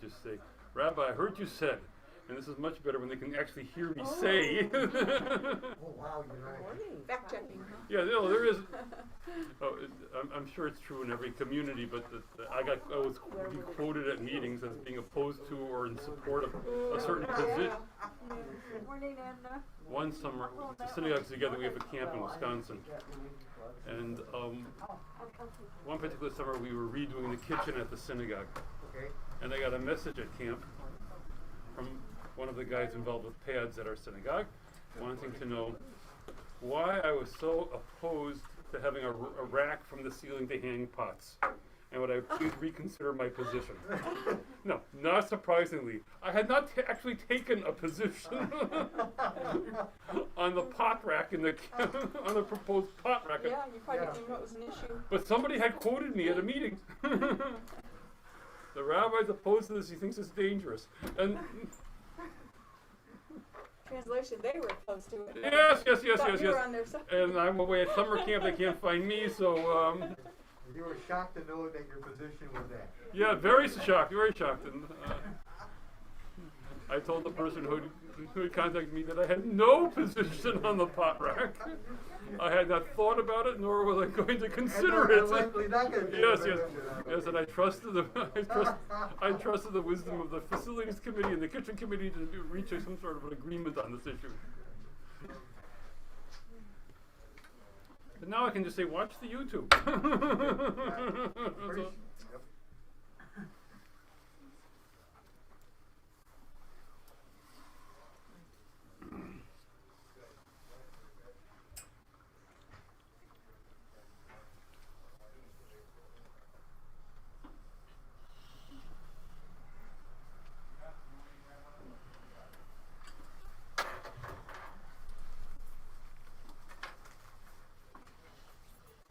just say, Rabbi, I heard you said, and this is much better when they can actually hear me say. Oh, wow, you're right. Fact checking, huh? Yeah, no, there is. Oh, I'm sure it's true in every community, but I was quoted at meetings as being opposed to or in support of a certain position. Good morning, Anna. One summer, the synagogues together, we have a camp in Wisconsin, and one particular summer we were redoing the kitchen at the synagogue, and I got a message at camp from one of the guys involved with pads at our synagogue, wanting to know why I was so opposed to having a rack from the ceiling to hang pots, and would I please reconsider my position. No, not surprisingly, I had not actually taken a position on the pot rack on the proposed pot rack. Yeah, you probably didn't even know it was an issue. But somebody had quoted me at a meeting. The rabbi's opposed to this. He thinks it's dangerous. And Translation, they were opposed to it. yes. You were on their side. And I'm away at summer camp. They can't find me, so You were shocked to know that your position was that. yeah, very shocked. And I told the person who had contacted me that I had no position on the pot rack. I had not thought about it, nor was I going to consider it. Yes, and I trusted the wisdom of the facilities committee and the kitchen committee to reach some sort of an agreement on this issue. And now I can just say, watch the YouTube.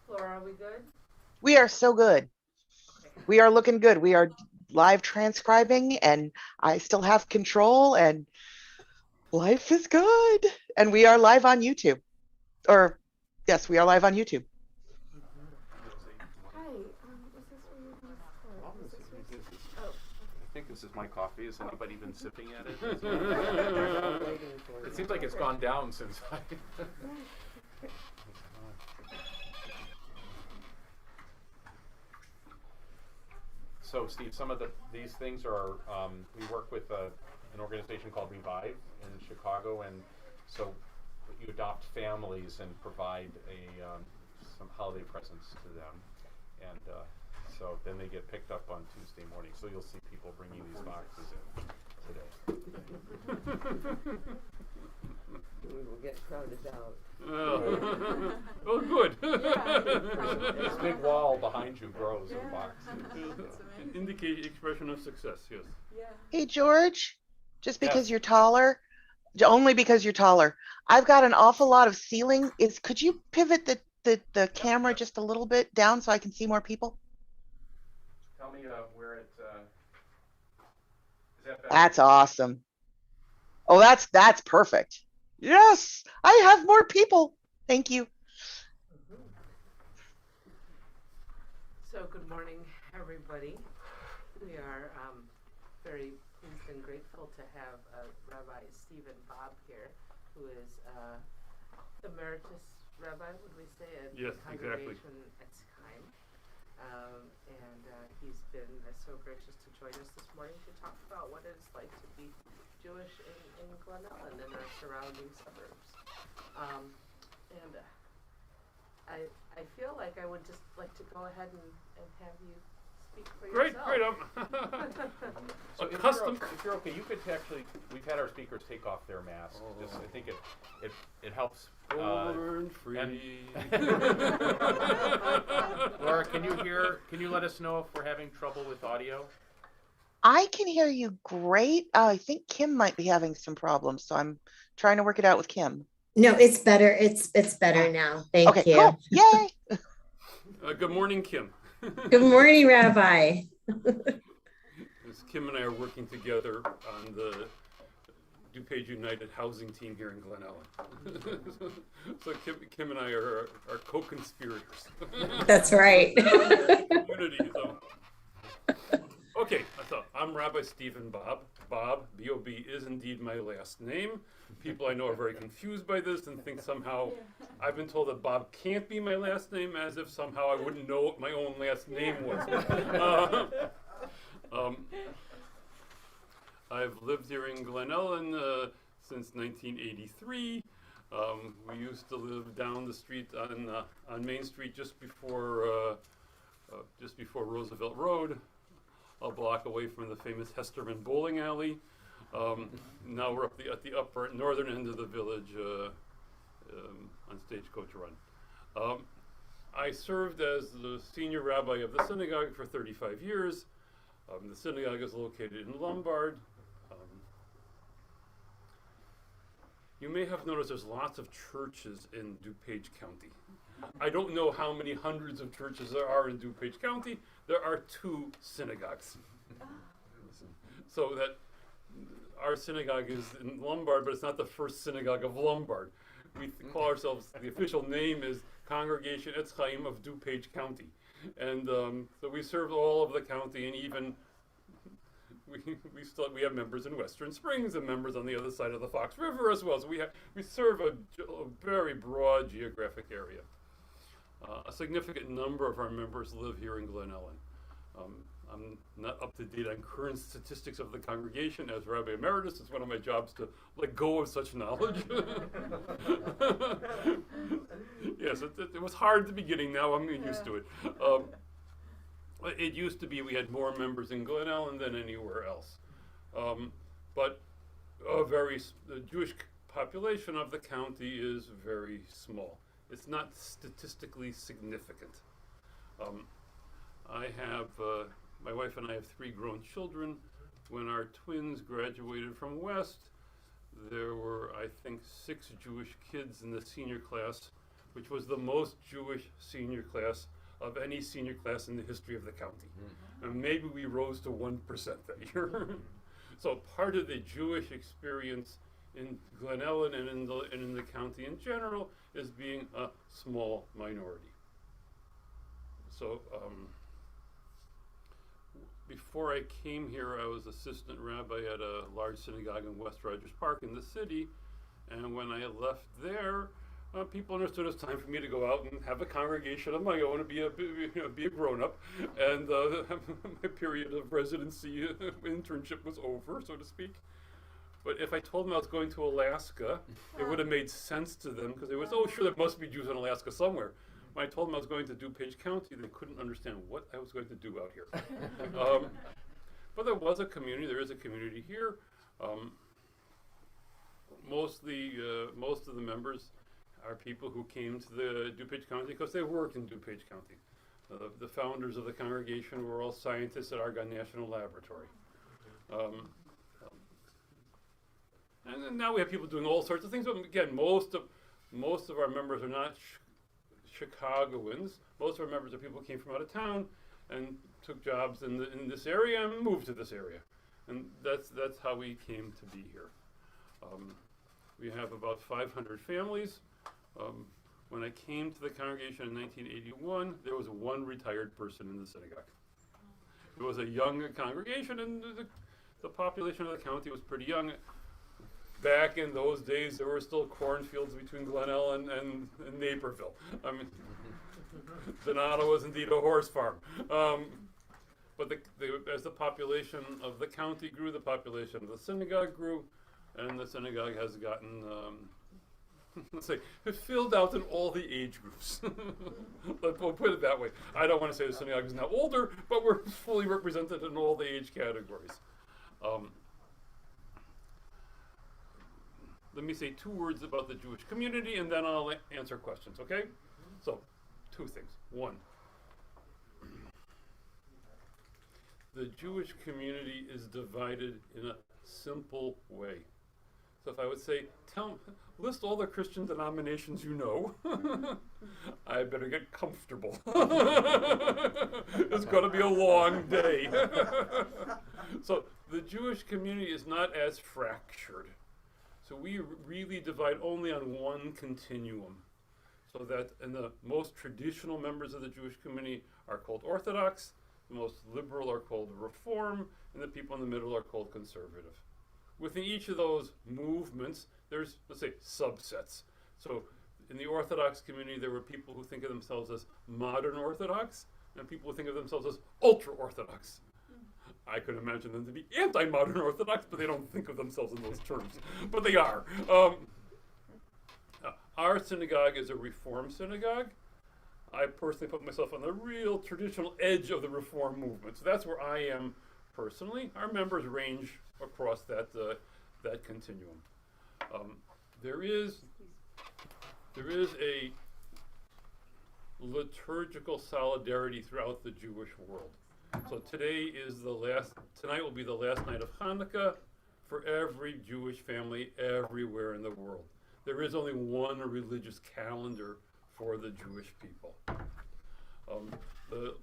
Laura, are we good? We are so good. We are looking good. We are live transcribing and I still have control and life is good. And we are live on YouTube. Or yes, we are live on YouTube. Hi, is this where you're going to I think this is my coffee. Has anybody been sipping at it? It seems like it's gone down since I... So, Steve, some of these things are, we work with an organization called Revive in Chicago, and so you adopt families and provide some holiday presents to them, and so then they get picked up on Tuesday morning. So you'll see people bringing these boxes in today. We will get crowded out. Oh, good. This big wall behind you grows in boxes. Indicate expression of success, yes. Yeah. Hey, George, just because you're taller, only because you're taller, I've got an awful lot of ceiling. Could you pivot the camera just a little bit down so I can see more people? Tell me where it, is that better? That's awesome. Oh, that's perfect. Yes, I have more people. Thank you. So good morning, everybody. We are very pleased and grateful to have Rabbi Stephen Bob here, who is emeritus rabbi, would we say, at Yes, exactly. Congregation Etzheim. And he's been so gracious to join us this morning to talk about what it's like to be Jewish in Glen Ellen and our surrounding suburbs. And I feel like I would just like to go ahead and have you speak for yourself. Great. So if you're okay, you could actually, we've had our speakers take off their masks. Just, I think it helps. Born free. Laura, can you let us know if we're having trouble with audio? I can hear you great. I think Kim might be having some problems, so I'm trying to work it out with Kim. No, it's better. It's better now. Thank you. Cool. Yay. Good morning, Kim. Good morning, Rabbi. Kim and I are working together on the DuPage United housing team here in Glen Ellen. So Kim and I are Okay, so I'm Rabbi Stephen Bob. Bob, B-O-B, is indeed my last name. People I know are very confused by this and think somehow I've been told that Bob can't be my last name, as if somehow I wouldn't know what my own last name was. I've lived here in Glen Ellen since 1983. We used to live down the street on Main Street just before Roosevelt Road, a block away from the famous Hesterman bowling alley. Now we're at the upper northern end of the village on Stagecoach Run. I served as the senior rabbi of the synagogue for 35 years. The synagogue is located in Lombard. You may have noticed there's lots of churches in DuPage County. I don't know how many hundreds of churches there are in DuPage County. There are 2 synagogues. So that our synagogue is in Lombard, but it's not the first synagogue of Lombard. We call ourselves, the official name is Congregation Etz Chaim of DuPage County. And so we serve all of the county, and even we have members in Western Springs and members on the other side of the Fox River as well. So we serve a very broad geographic area. A significant number of our members live here in Glen Ellen. I'm not up to date on current statistics of the congregation. As Rabbi Emeritus, it's one of my jobs to let go of such knowledge. Yes, it was hard at the beginning. Now I'm used to it. It used to be we had more members in Glen Ellen than anywhere else. But the Jewish population of the county is very small. It's not statistically significant. My wife and I have 3 grown children. When our twins graduated from West, there were, I think, 6 Jewish kids in the senior class, which was the most Jewish senior class of any senior class in the history of the county. And maybe we rose to 1% that year. So part of the Jewish experience in Glen Ellen and in the county in general is being a small minority. So before I came here, I was assistant rabbi at a large synagogue in West Rogers Park in the city. And when I left there, people understood it's time for me to go out and have a congregation of my own and be a grown-up. And my period of residency internship was over, so to speak. But if I told them I was going to Alaska, it would have made sense to them, because they would say, oh, sure, there must be Jews in Alaska somewhere. When I told them I was going to DuPage County, they couldn't understand what I was going to do out here. But there was a community. There is a community here. Most of the members are people who came to the DuPage County because they worked in DuPage County. The founders of the congregation were all scientists at Argonne National Laboratory. And then now we have people doing all sorts of things. But again, most of our members are not Chicagoans. Most of our members are people who came from out of town and took jobs in this area and moved to this area. And that's how we came to be here. We have about 500 families. When I came to the congregation in 1981, there was 1 retired person in the synagogue. It was a young congregation, and the population of the county was pretty young. Back in those days, there were still cornfields between Glen Ellen and Naperville. I mean, Donato was indeed a horse farm. But as the population of the county grew, the population of the synagogue grew, and the synagogue has gotten, let's say, filled out in all the age groups. We'll put it that way. I don't want to say the synagogue is now older, but we're fully represented in all the age categories. Let me say 2 words about the Jewish community, and then I'll answer questions, okay? So, 2 things. 1, the Jewish community is divided in a simple way. So if I would say, list all the Christian denominations you know, I better get comfortable. It's going to be a long day. So the Jewish community is not as fractured. So we really divide only on one continuum. So that, and the most traditional members of the Jewish community are called Orthodox. the most liberal are called Reform, and the people in the middle are called Conservative. Within each of those movements, there's, let's say, subsets. So in the Orthodox community, there were people who think of themselves as modern Orthodox, and people who think of themselves as ultra-Orthodox. I could imagine them to be anti-modern Orthodox, but they don't think of themselves in those terms. But they are. Our synagogue is a Reform synagogue. I personally put myself on the real traditional edge of the Reform movement. So that's where I am personally. Our members range across that continuum. There is a liturgical solidarity throughout the Jewish world. So tonight will be the last night of Hanukkah for every Jewish family everywhere in the world. There is only one religious calendar for the Jewish people. The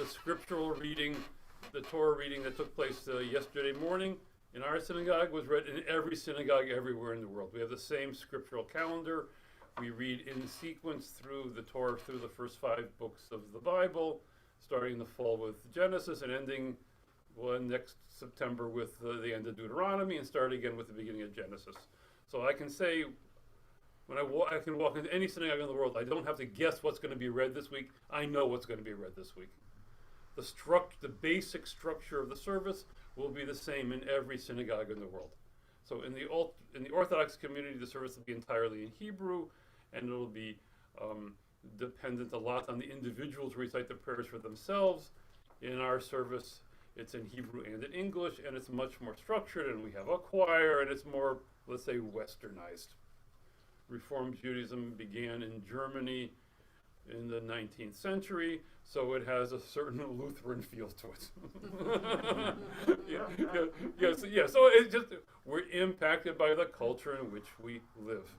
scriptural reading, the Torah reading that took place yesterday morning in our synagogue was read in every synagogue everywhere in the world. We have the same scriptural calendar. We read in sequence through the Torah, through the first 5 books of the Bible, starting in the fall with Genesis and ending next September with the end of Deuteronomy, and start again with the beginning of Genesis. So I can say, when I can walk into any synagogue in the world, I don't have to guess what's going to be read this week. I know what's going to be read this week. The basic structure of the service will be the same in every synagogue in the world. So in the Orthodox community, the service will be entirely in Hebrew, and it'll be dependent a lot on the individuals who recite the prayers for themselves. In our service, it's in Hebrew and in English, and it's much more structured, and we have a choir, and it's more, let's say, westernized. Reform Judaism began in Germany in the 19th century, so it has a certain Lutheran feel to it. So it's just, we're impacted by the culture in which we live.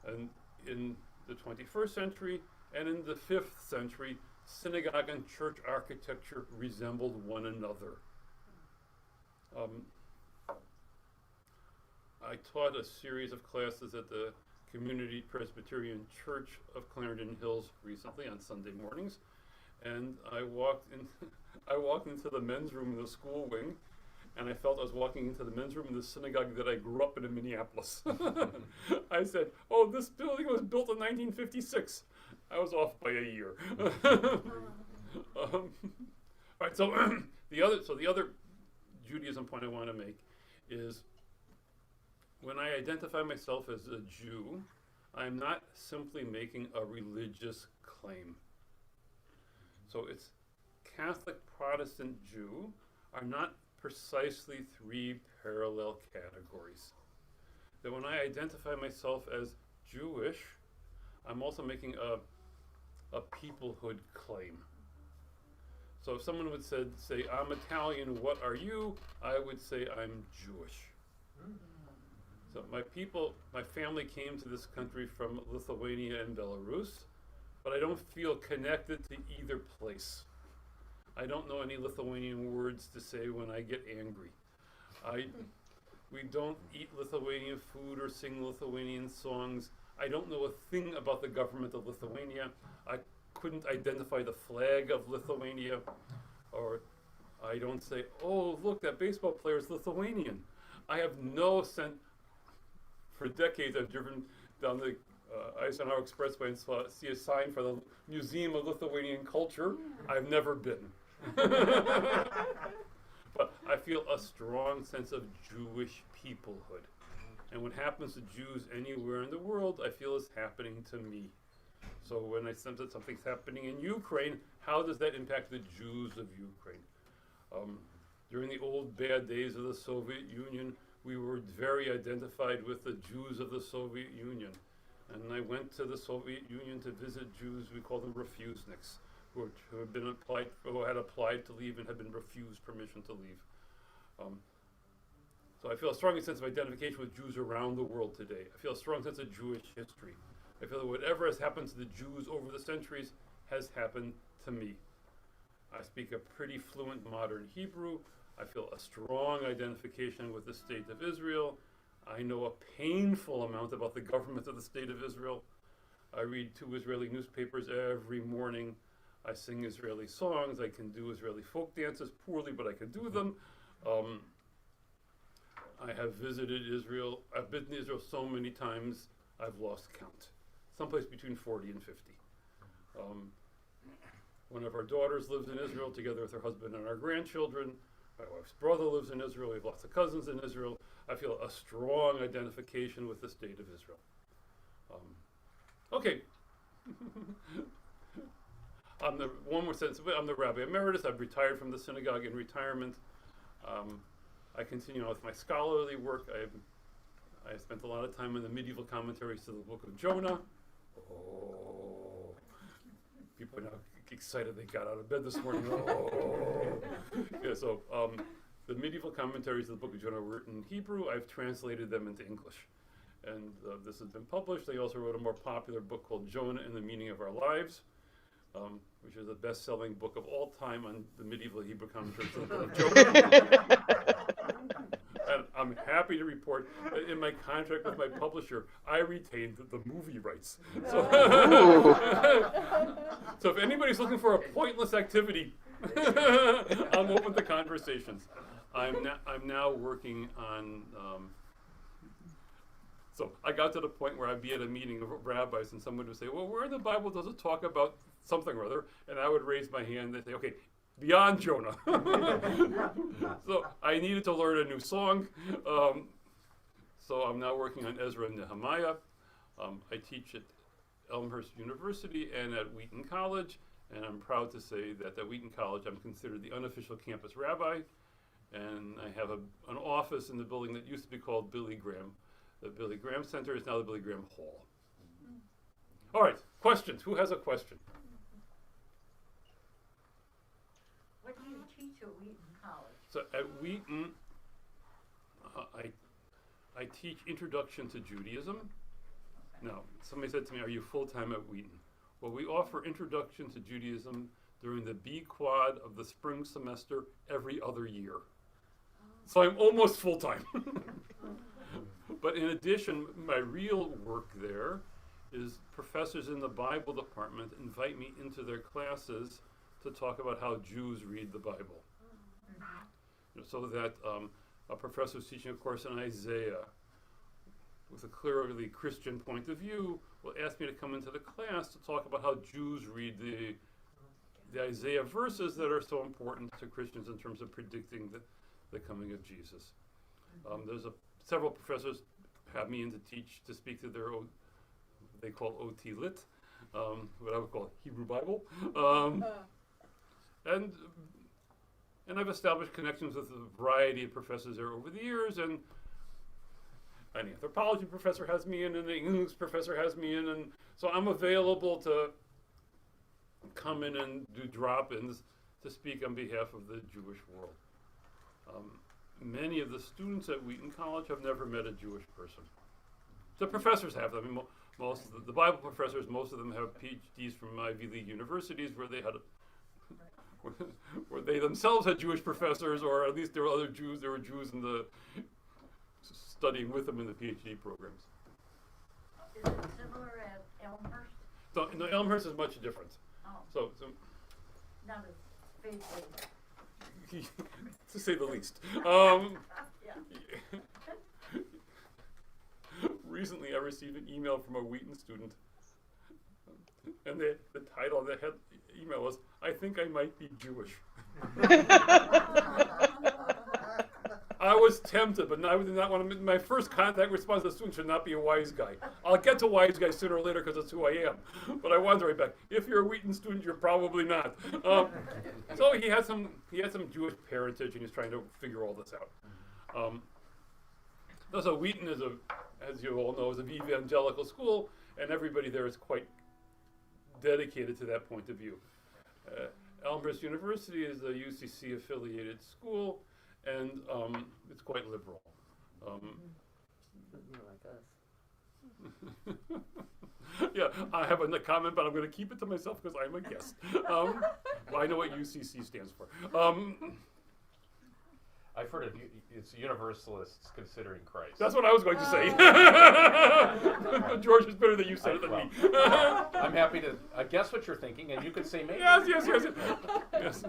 And in the 21st century and in the 5th century, synagogue and church architecture resembled one another. I taught a series of classes at the Community Presbyterian Church of Clarendon Hills recently on Sunday mornings, and I walked into the men's room in the school wing, and I felt I was walking into the men's room in the synagogue that I grew up in Minneapolis. I said, "Oh, this building was built in 1956." I was off by a year. All right, so the other Judaism point I want to make is, when I identify myself as a Jew, I'm not simply making a religious claim. So it's Catholic, Protestant, Jew are not precisely 3 parallel categories. That when I identify myself as Jewish, I'm also making a peoplehood claim. So if someone would say, "I'm Italian, what are you?" I would say, "I'm Jewish." So my family came to this country from Lithuania and Belarus, but I don't feel connected to either place. I don't know any Lithuanian words to say when I get angry. We don't eat Lithuanian food or sing Lithuanian songs. I don't know a thing about the government of Lithuania. I couldn't identify the flag of Lithuania, or I don't say, "Oh, look, that baseball player is Lithuanian." I have no sense. For decades, I've driven down the Eisenhower Expressway and see a sign for the Museum of Lithuanian Culture. I've never been. But I feel a strong sense of Jewish peoplehood. And what happens to Jews anywhere in the world, I feel is happening to me. So when I sense that something's happening in Ukraine, how does that impact the Jews of Ukraine? During the old bad days of the Soviet Union, we were very identified with the Jews of the Soviet Union. And I went to the Soviet Union to visit Jews, we call them refuseniks, who had applied to leave and had been refused permission to leave. So I feel a strong sense of identification with Jews around the world today. I feel a strong sense of Jewish history. I feel that whatever has happened to the Jews over the centuries has happened to me. I speak a pretty fluent modern Hebrew. I feel a strong identification with the state of Israel. I know a painful amount about the government of the state of Israel. I read 2 Israeli newspapers every morning. I sing Israeli songs. I can do Israeli folk dances poorly, but I can do them. I have visited Israel. I've been to Israel so many times, I've lost count. Someplace between 40 and 50. One of our daughters lives in Israel together with her husband and our grandchildren. My wife's brother lives in Israel. We have lots of cousins in Israel. I feel a strong identification with the state of Israel. Okay. I'm the one more sentence. I'm the Rabbi Emeritus. I've retired from the synagogue in retirement. I continue on with my scholarly work. I spent a lot of time in the medieval commentaries to the book of Jonah. Oh, people are now excited they got out of bed this morning. Oh. Yeah, so the medieval commentaries of the book of Jonah were in Hebrew. I've translated them into English. And this has been published. They also wrote a more popular book called Jonah and the Meaning of Our Lives, which is the best-selling book of all time on the medieval Hebrew commentaries of the book of Jonah. And I'm happy to report that in my contract with my publisher, I retained the movie rights. So, so if anybody's looking for a pointless activity, I'm open to conversations. I'm now working on. So I got to the point where I'd be at a meeting of rabbis and someone would say, well, where in the Bible does it talk about something or other? And I would raise my hand and say, okay, beyond Jonah. So I needed to learn a new song. So I'm now working on Ezra and Nehemiah. I teach at Elmhurst University and at Wheaton College. And I'm proud to say that at Wheaton College, I'm considered the unofficial campus rabbi. And I have an office in the building that used to be called Billy Graham. The Billy Graham Center is now the Billy Graham Hall. All right, questions. Who has a question? What do you teach at Wheaton College? So at Wheaton, I teach Introduction to Judaism. Now, somebody said to me, are you full-time at Wheaton? Well, we offer Introduction to Judaism during the B quad of the spring semester every other year. So I'm almost full-time. But in addition, my real work there is professors in the Bible department invite me into their classes to talk about how Jews read the Bible. So that a professor who's teaching a course in Isaiah with a clearly Christian point of view will ask me to come into the class to talk about how Jews read the Isaiah verses that are so important to Christians in terms of predicting the coming of Jesus. There's several professors have me in to speak to their they call OT Lit, what I would call Hebrew Bible. And I've established connections with a variety of professors there over the years, and an anthropology professor has me in, and an English professor has me in, and so I'm available to come in and do drop-ins to speak on behalf of the Jewish world. Many of the students at Wheaton College have never met a Jewish person. The professors have. I mean, most of the Bible professors, most of them have PhDs from Ivy League universities where they had where they themselves had Jewish professors, or at least there were other Jews. There were Jews in the studying with them in the PhD programs. Is it similar at Elmhurst? So, no, Elmhurst is much different. Oh. So Not as faithful. to say the least. Recently, I received an email from a Wheaton student, and the title of the head email was, "I think I might be Jewish." I was tempted, but I did not want to. My first contact response to the student should not be a wise guy. I'll get to wise guys sooner or later because that's who I am. But I wanted to write back, if you're a Wheaton student, you're probably not. So he had some Jewish parentage, and he's trying to figure all this out. So Wheaton is as you all know, is an evangelical school, and everybody there is quite dedicated to that point of view. Elmhurst University is a UCC affiliated school, and it's quite liberal. Yeah, I have a comment, but I'm going to keep it to myself because I'm a guest. Well, I know what UCC stands for. I've heard it's universalists considering Christ. That's what I was going to say. George is better that you said it than me. I'm happy to guess what you're thinking, and you could say maybe. Yes.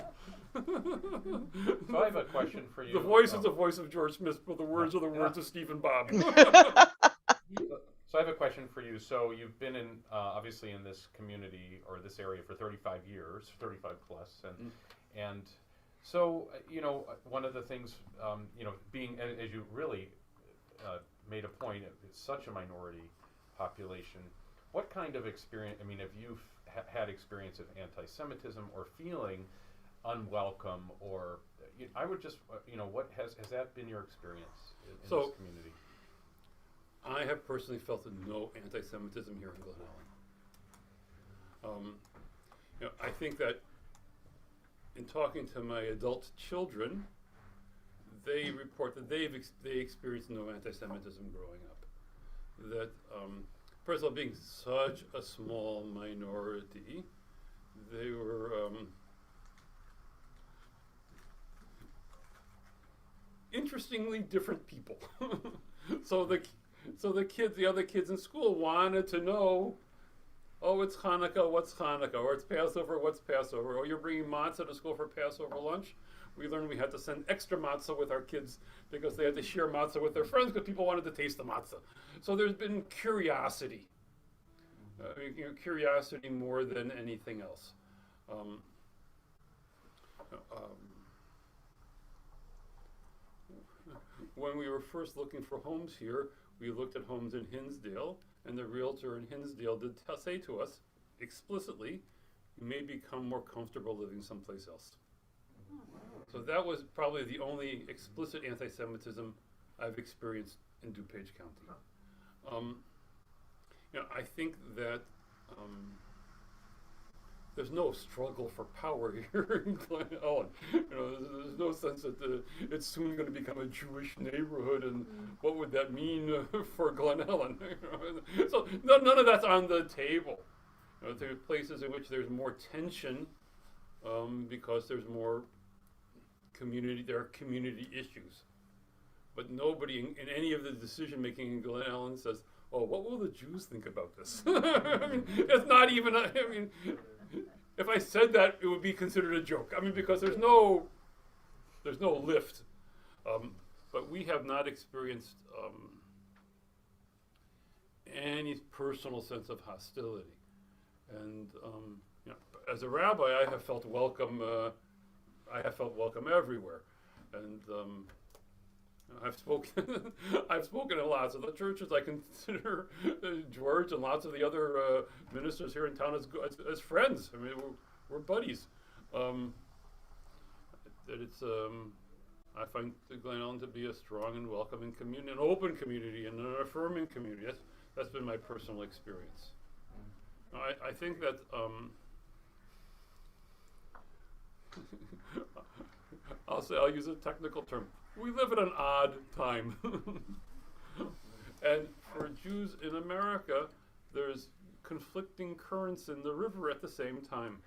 So I have a question for you. The voice is the voice of George Smith, but the words are the words of Stephen Bob. So I have a question for you. So you've been in, obviously in this community or this area for 35 years, 35 plus, and so one of the things, being as you really made a point, it's such a minority population. What kind of experience? I mean, have you had experience of anti-Semitism or feeling unwelcome, or I would just, what has that been your experience in this community? I have personally felt no anti-Semitism here in Glen Ellen. I think that in talking to my adult children, they report that they experienced no anti-Semitism growing up. That first of all, being such a small minority, they were interestingly different people. So the other kids in school wanted to know, oh, it's Hanukkah, what's Hanukkah? Or it's Passover, what's Passover? Oh, you're bringing matzah to school for Passover lunch? We learned we had to send extra matzah with our kids because they had to share matzah with their friends because people wanted to taste the matzah. So there's been curiosity. Curiosity more than anything else. When we were first looking for homes here, we looked at homes in Hinsdale, and the realtor in Hinsdale did say to us explicitly, you may become more comfortable living someplace else. So that was probably the only explicit anti-Semitism I've experienced in DuPage County. I think that there's no struggle for power here in Glen Ellen. There's no sense that it's soon going to become a Jewish neighborhood, and what would that mean for Glen Ellen? So none of that's on the table. There are places in which there's more tension because there's more community. There are community issues, but nobody in any of the decision making in Glen Ellen says, "Oh, what will the Jews think about this?" It's not even. If I said that, it would be considered a joke. Because there's no lift. But we have not experienced any personal sense of hostility. And as a rabbi, I have felt welcome. I have felt welcome everywhere, and I've spoken. I've spoken in lots of the churches. I consider George and lots of the other ministers here in town as friends. We're buddies. That it's. I find Glen Ellen to be a strong and welcoming community, an open community, and an affirming community. That's been my personal experience. I think that. I'll use a technical term. We live at an odd time. And for Jews in America, there's conflicting currents in the river at the same time.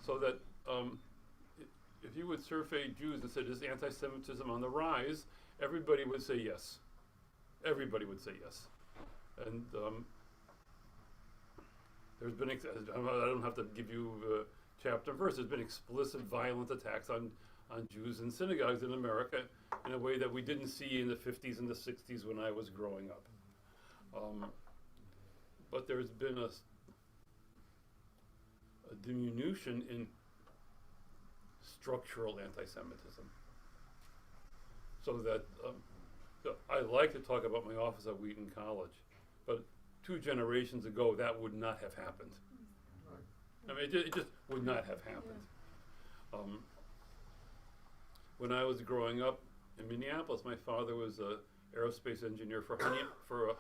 So that if you would survey Jews and said, is anti-Semitism on the rise, everybody would say yes. Everybody would say yes. And there's been, I don't have to give you chapter and verse, there's been explicit violent attacks on Jews in synagogues in America in a way that we didn't see in the 50s and the 60s when I was growing up. But there's been a diminution in structural anti-Semitism. So that I like to talk about my office at Wheaton College, but 2 generations ago that would not have happened. It just would not have happened. When I was growing up in Minneapolis, my father was an aerospace engineer for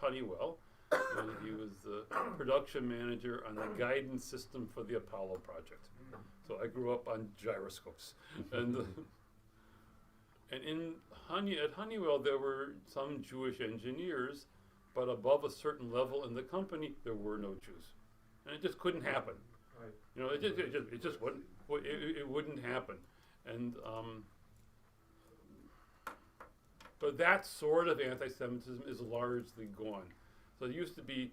Honeywell, and he was the production manager on the guidance system for the Apollo project. So I grew up on gyroscopes, and at Honeywell there were some Jewish engineers, but above a certain level in the company there were no Jews, and it just couldn't happen. Right. It wouldn't happen, and But that sort of anti-Semitism is largely gone. So there used to be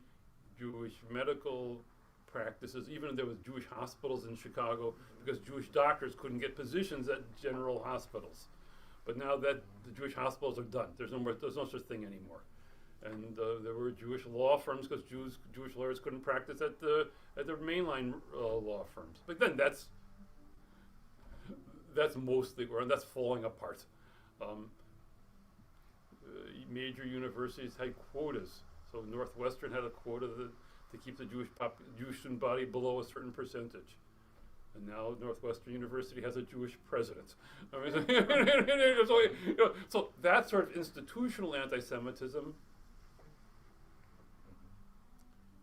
Jewish medical practices, even there was Jewish hospitals in Chicago because Jewish doctors couldn't get positions at general hospitals. But now that the Jewish hospitals are done, there's no such thing anymore. And there were Jewish law firms because Jewish lawyers couldn't practice at the mainline law firms. But then that's mostly, or that's falling apart. Major universities had quotas. So Northwestern had a quota to keep the Jewish student body below a certain percentage. And now Northwestern University has a Jewish president. I mean, so that sort of institutional anti-Semitism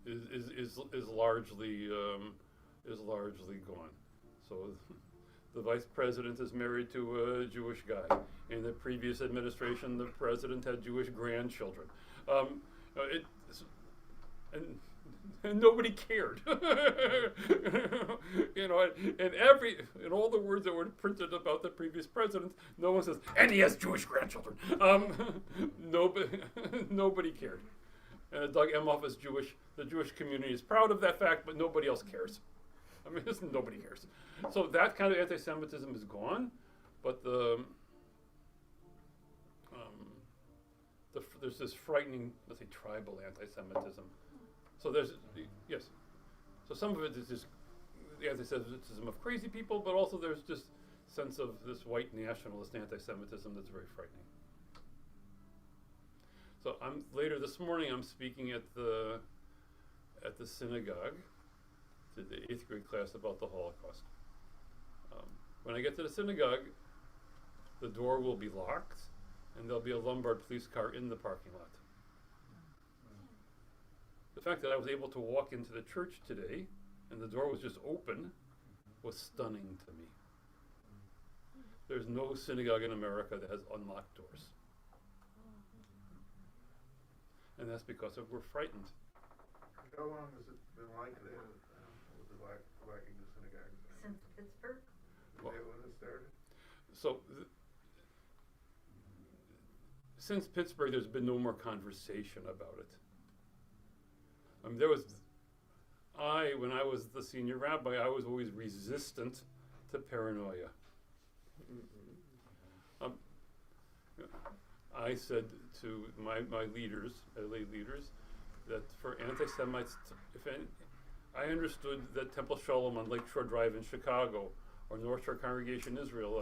is largely gone. So the vice president is married to a Jewish guy. In the previous administration, the president had Jewish grandchildren. And nobody cared. And all the words that were printed about the previous president, no one says, and he has Jewish grandchildren. Nobody cared. Doug Emhoff is Jewish. The Jewish community is proud of that fact, but nobody else cares. I mean, nobody cares. So that kind of anti-Semitism is gone, but there's this frightening, let's say, tribal anti-Semitism. So yes. So some of it is just the anti-Semitism of crazy people, but also there's just sense of this white nationalist anti-Semitism that's very frightening. So later this morning I'm speaking at the synagogue to the 8th grade class about the Holocaust. When I get to the synagogue, the door will be locked, and there'll be a Lombard police car in the parking lot. The fact that I was able to walk into the church today, and the door was just open, was stunning to me. There's no synagogue in America that has unlocked doors. And that's because we're frightened. How long has it been like that with the locking the synagogues? Since Pittsburgh? Is that when it started? So, since Pittsburgh, there's been no more conversation about it. I mean, when I was the senior rabbi, I was always resistant to paranoia. I said to my leaders, LA leaders, that for anti-Semites, I understood that Temple Shalom on Lakeshore Drive in Chicago, or North Shore Congregation Israel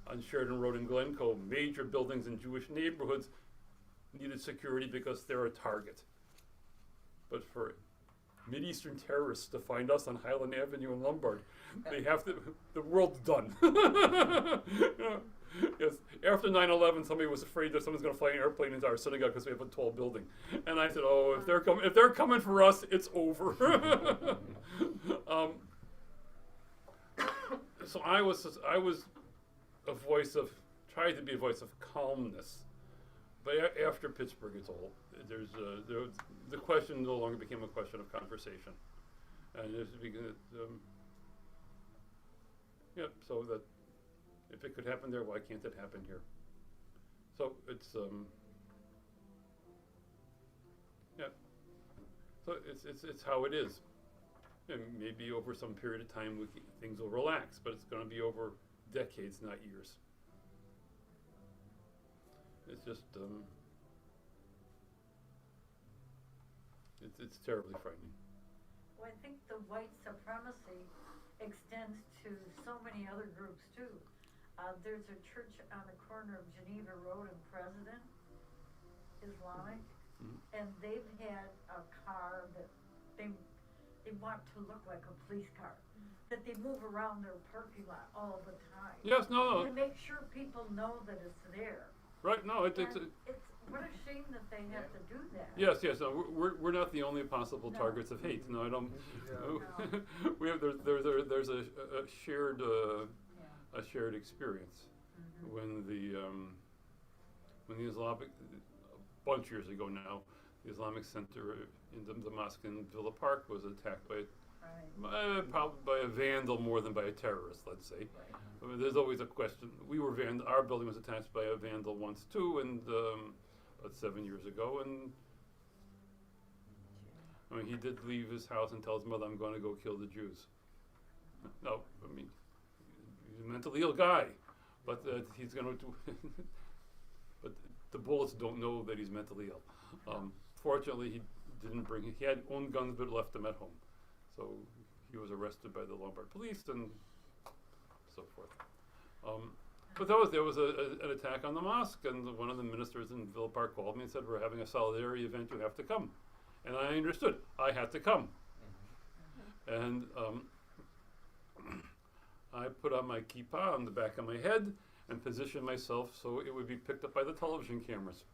on Sheridan Road in Glencoe, major buildings in Jewish neighborhoods needed security because they're a target. But for Mideastern terrorists to find us on Highland Avenue in Lombard, the world's done. Yes, after 9/11, somebody was afraid that someone's going to fly an airplane into our synagogue because we have a tall building, and I said, "Oh, if they're coming for us, it's over." So I was tried to be a voice of calmness, but after Pittsburgh, it's all the question no longer became a question of conversation, and so that. If it could happen there, why can't it happen here? So it's So it's how it is, and maybe over some period of time things will relax, but it's going to be over decades, not years. It's just it's terribly frightening. Well, I think the white supremacy extends to so many other groups too. There's a church on the corner of Geneva Road and President, Islamic, and they've had a car that they want to look like a police car, that they move around their parking lot all the time. Yes, no. To make sure people know that it's there. Right, no, it's what a shame that they have to do that. Yes, no, we're not the only possible targets of hate. No, I don't. No. We have there's a shared experience when the Islamic, a bunch of years ago now, the Islamic Center in the mosque in Villa Park was attacked by Right. Probably by a vandal more than by a terrorist, let's say. I mean, there's always a question. Our building was attacked by a vandal once too, and about 7 years ago, and I mean, he did leave his house and tell his mother, "I'm going to go kill the Jews." No, I mean, he's a mentally ill guy, but he's going to do. But the bullets don't know that he's mentally ill. Fortunately, he didn't bring. He had owned guns, but left them at home, so he was arrested by the Lombard police and so forth. But there was an attack on the mosque, and one of the ministers in Villa Park called me and said, "We're having a solidarity event. You have to come." And I understood. I had to come. And I put on my kippah on the back of my head and positioned myself so it would be picked up by the television cameras.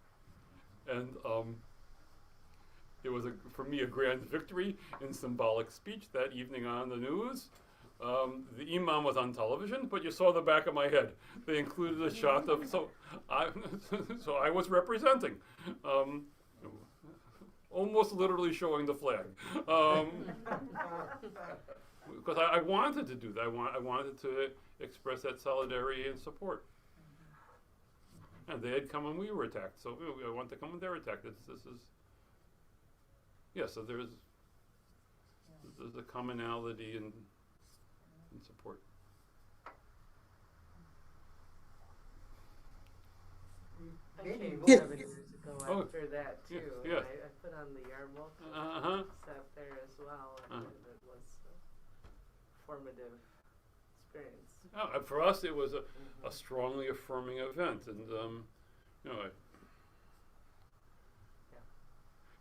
And it was, for me, a grand victory in symbolic speech that evening on the news. The imam was on television, but you saw the back of my head. They included a shot of, so I was representing. Almost literally showing the flag. Because I wanted to do that. I wanted to express that solidarity and support. And they had come when we were attacked, so I want to come when they're attacked. So there's a commonality and support. I came Yeah. 7 years ago Oh, after that too. yeah. I put on the yarmulke Uh-huh. and sat there as well, and it was a formative experience. For us, it was a strongly affirming event, and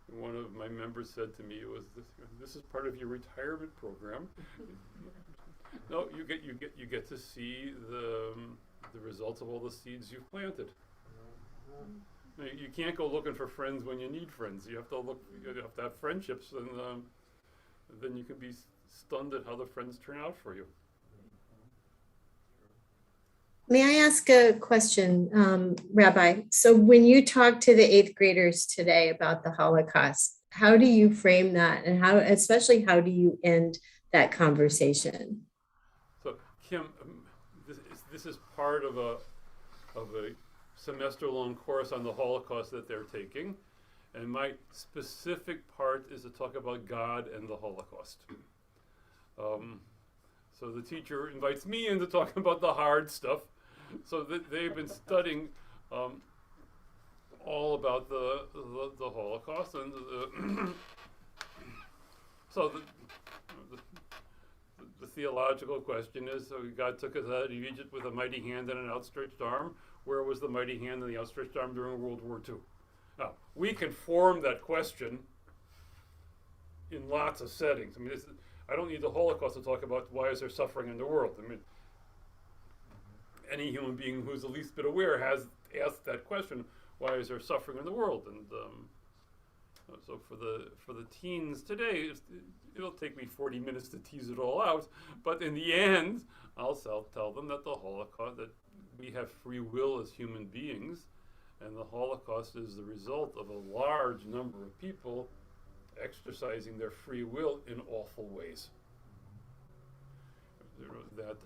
one of my members said to me, "It was this is part of your retirement program." No, you get to see the results of all the seeds you've planted. You can't go looking for friends when you need friends. You have to have friendships, and then you can be stunned at how the friends turn out for you. May I ask a question, Rabbi? So when you talk to the 8th graders today about the Holocaust, how do you frame that, and especially how do you end that conversation? So, Kim, this is part of a semester-long course on the Holocaust that they're taking, and my specific part is to talk about God and the Holocaust. So the teacher invites me in to talk about the hard stuff. So they've been studying all about the Holocaust, and so the theological question is: so God took us out of Egypt with a mighty hand and an outstretched arm. Where was the mighty hand and the outstretched arm during World War II? Now, we can form that question in lots of settings. I mean, I don't need the Holocaust to talk about why is there suffering in the world. I mean, any human being who's the least bit aware has asked that question: why is there suffering in the world? And so for the teens today, it'll take me 40 minutes to tease it all out. But in the end, I'll tell them that the Holocaust, that we have free will as human beings, and the Holocaust is the result of a large number of people exercising their free will in awful ways. That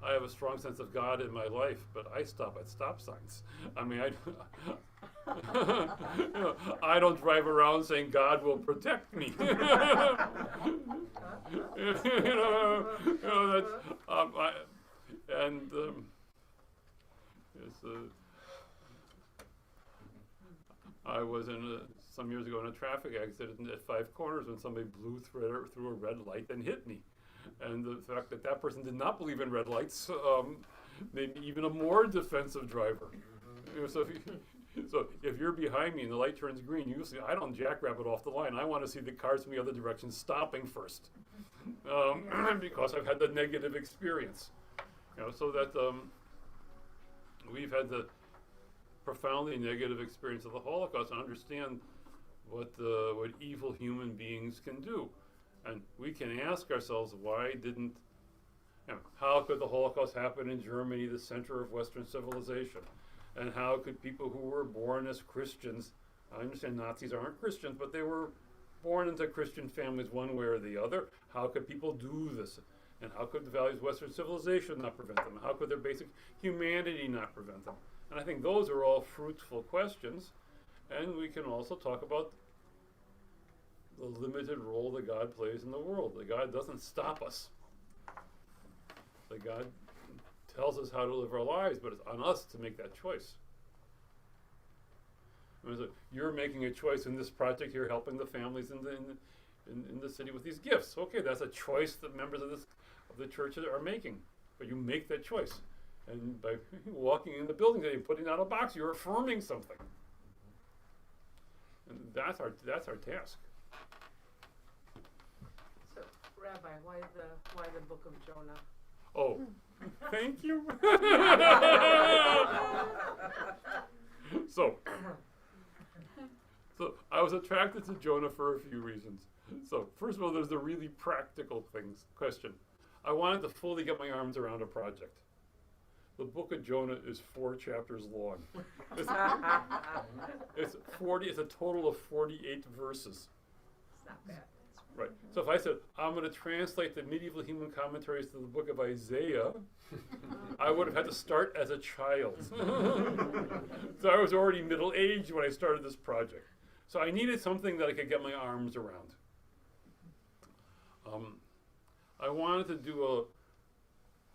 I have a strong sense of God in my life, but I stop at stop signs. I mean, I don't drive around saying God will protect me. I was some years ago in a traffic accident at 5 Corners when somebody blew through a red light and hit me. And the fact that that person did not believe in red lights made me even a more defensive driver. So if you're behind me and the light turns green, you see I don't jackrabbit off the line. I want to see the cars from the other direction stopping first, because I've had the negative experience. So that we've had the profoundly negative experience of the Holocaust and understand what evil human beings can do. And we can ask ourselves, how could the Holocaust happen in Germany, the center of Western civilization? And how could people who were born as Christians, I understand Nazis aren't Christians, but they were born into Christian families one way or the other. How could people do this? And how could the values of Western civilization not prevent them? How could their basic humanity not prevent them? And I think those are all fruitful questions. And we can also talk about the limited role that God plays in the world. That God doesn't stop us. That God tells us how to live our lives, but it's on us to make that choice. So you're making a choice in this project. You're helping the families in the city with these gifts. Okay, that's a choice that members of the church are making. But you make that choice, and by walking in the building and putting out a box, you're affirming something. And that's our task. So, Rabbi, why the Book of Jonah? Oh, thank you. So I was attracted to Jonah for a few reasons. So first of all, there's the really practical question. I wanted to fully get my arms around a project. The book of Jonah is 4 chapters long. It's a total of 48 verses. It's not bad. Right. So if I said, I'm going to translate the medieval human commentaries to the book of Isaiah, I would have had to start as a child. So I was already middle-aged when I started this project. So I needed something that I could get my arms around. I wanted to do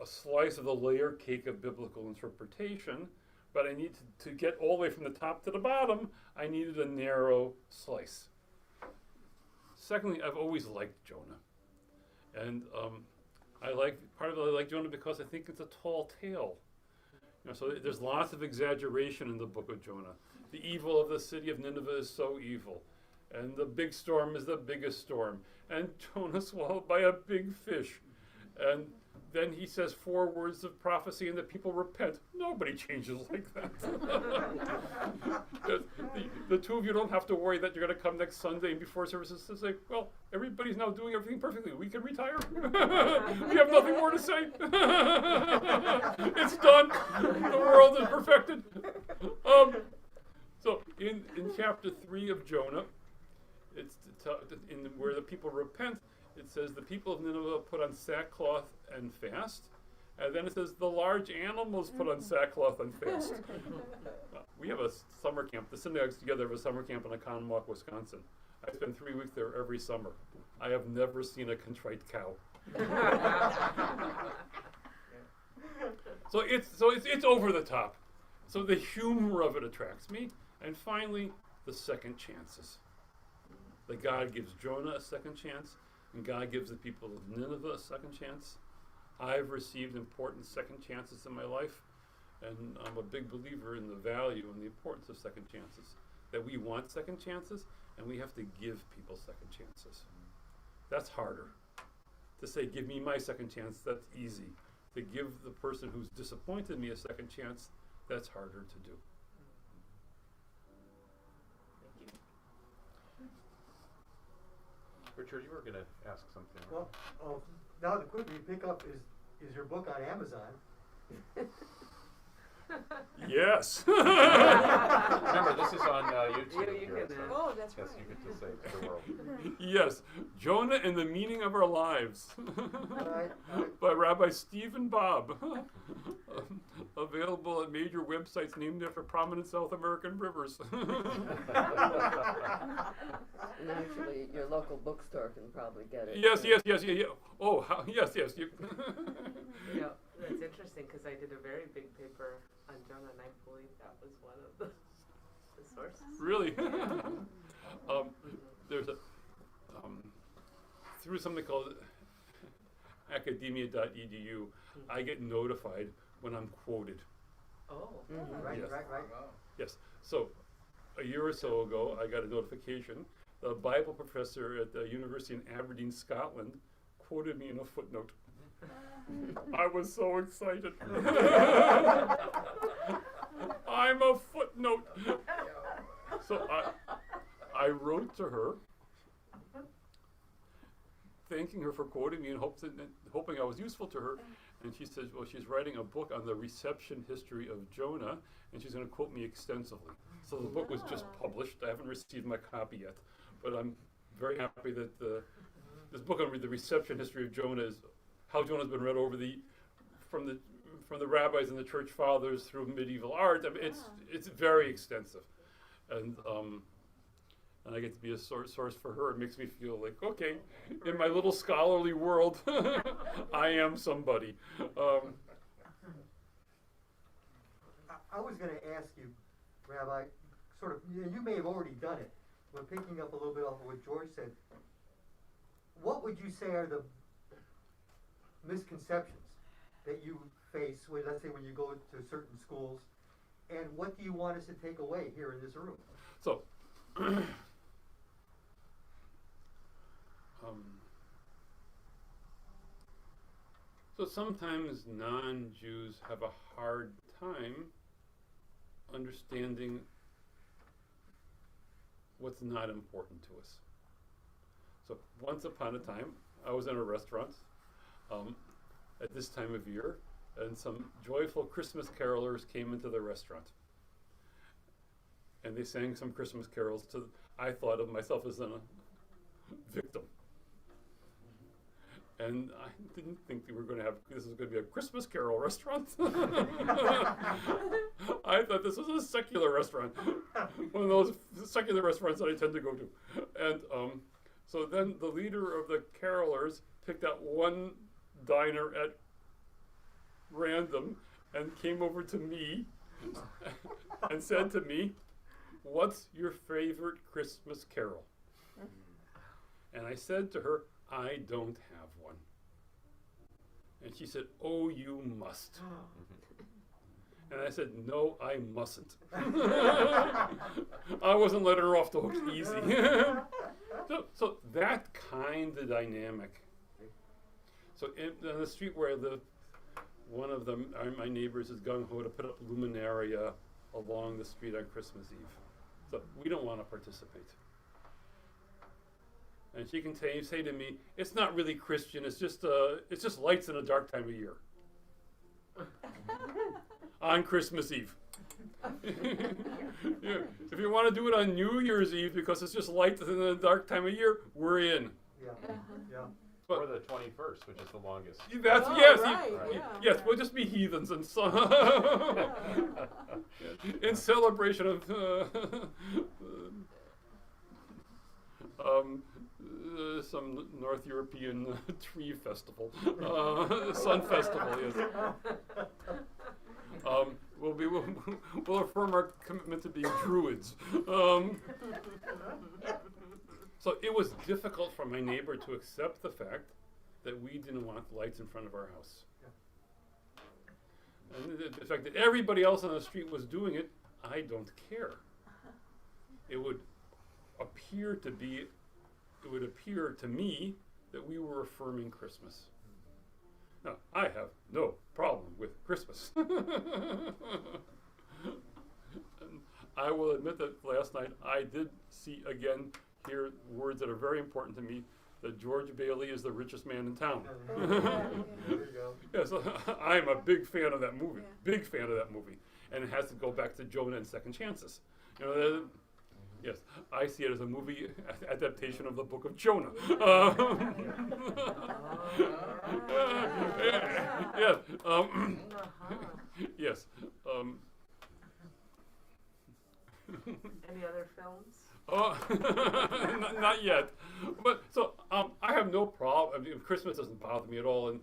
a slice of the layer cake of biblical interpretation, but I needed to get all the way from the top to the bottom, I needed a narrow slice. Secondly, I've always liked Jonah. And I like Jonah because I think it's a tall tale. So there's lots of exaggeration in the book of Jonah. The evil of the city of Nineveh is so evil. And the big storm is the biggest storm. And Jonah swallowed by a big fish. And then he says 4 words of prophecy and the people repent. Nobody changes like that. the two of you don't have to worry that you're going to come next Sunday and before services to say, well, everybody's now doing everything perfectly. We can retire. We have nothing more to say. It's done. The world is perfected. So in chapter 3 of Jonah, it's where the people repent. It says the people of Nineveh put on sackcloth and fast. And then it says the large animals put on sackcloth and fast. We have a summer camp. The synagogues together have a summer camp in Oconomowoc, Wisconsin. I spend 3 weeks there every summer. I have never seen a contrite cow. So it's over the top. So the humor of it attracts me. And finally, the second chances. That God gives Jonah a second chance. And God gives the people of Nineveh a second chance. I've received important second chances in my life, and I'm a big believer in the value and the importance of second chances. That we want second chances, and we have to give people second chances. That's harder. To say, give me my second chance, that's easy. To give the person who's disappointed me a second chance, that's harder to do. Richard, you were going to ask something. Well, now the quicker you pick up is your book on Amazon. Yes. Remember, this is on YouTube. You here, can, so Oh, that's yes, right. you get to say it to the world. Yes. Jonah and the Meaning of Our Lives. Right. By Rabbi Stephen Bob. Available at major websites named after prominent South American rivers. And actually, your local bookstore can probably get it. Yes. Oh, yes. You. You know, that's interesting because I did a very big paper on Jonah, and I believe that was one of the sources. Really? There's a through something called academia.edu, I get notified when I'm quoted. Oh. Right, Yes. right. Yes. So a year or so ago, I got a notification. The Bible professor at the University in Aberdeen, Scotland, quoted me in a footnote. I was so excited. I'm a footnote. So I wrote to her, thanking her for quoting me and hoping I was useful to her. And she says, well, she's writing a book on the reception history of Jonah, and she's going to quote me extensively. So the book was just published. I haven't received my copy yet, but I'm very happy that this book on the reception history of Jonah is how Jonah's been read over from the rabbis and the church fathers through medieval art. I mean, it's very extensive, and I get to be a source for her. It makes me feel like, okay, in my little scholarly world, I am somebody. I was going to ask you, Rabbi, sort of, you may have already done it, but picking up a little bit off of what George said, what would you say are the misconceptions that you face, let's say when you go to certain schools, and what do you want us to take away here in this room? So, so sometimes non-Jews have a hard time understanding what's not important to us. So once upon a time, I was in a restaurant at this time of year, and some joyful Christmas carolers came into the restaurant. And they sang some Christmas carols. I thought of myself as a victim. And I didn't think this was going to be a Christmas carol restaurant. I thought this was a secular restaurant, one of those secular restaurants that I tend to go to. And so then the leader of the carolers picked out one diner at random and came over to me and said to me, "What's your favorite Christmas carol?" And I said to her, "I don't have one." And she said, "Oh, you must." And I said, "No, I mustn't." I wasn't letting her off the hook easy. So that kind of dynamic. So on the street where I live, one of them, my neighbors, is gung-ho to put up luminaria along the street on Christmas Eve. So we don't want to participate. And she can say to me, "It's not really Christian. It's just lights in a dark time of year." On Christmas Eve. Yeah. If you want to do it on New Year's Eve because it's just lights in a dark time of year, we're in. Yeah, yeah. Or the 21st, which is the longest. That's yes. We'll just be heathens and so in celebration of some North European tree festival, sun festival. Yes. We'll affirm our commitment to being Druids. So it was difficult for my neighbor to accept the fact that we didn't want lights in front of our house. And the fact that everybody else on the street was doing it, I don't care. It would appear to me that we were affirming Christmas. Now, I have no problem with Christmas. And I will admit that last night I did hear words that are very important to me, that George Bailey is the richest man in town. There you go. Yes, I'm a big fan of that movie. Big fan of that movie. And it has to go back to Jonah and Second Chances. Yes, I see it as a movie adaptation of the book of Jonah. Yes. Yes. Any other films? Not yet. But so I have no problem. I mean, Christmas doesn't bother me at all. And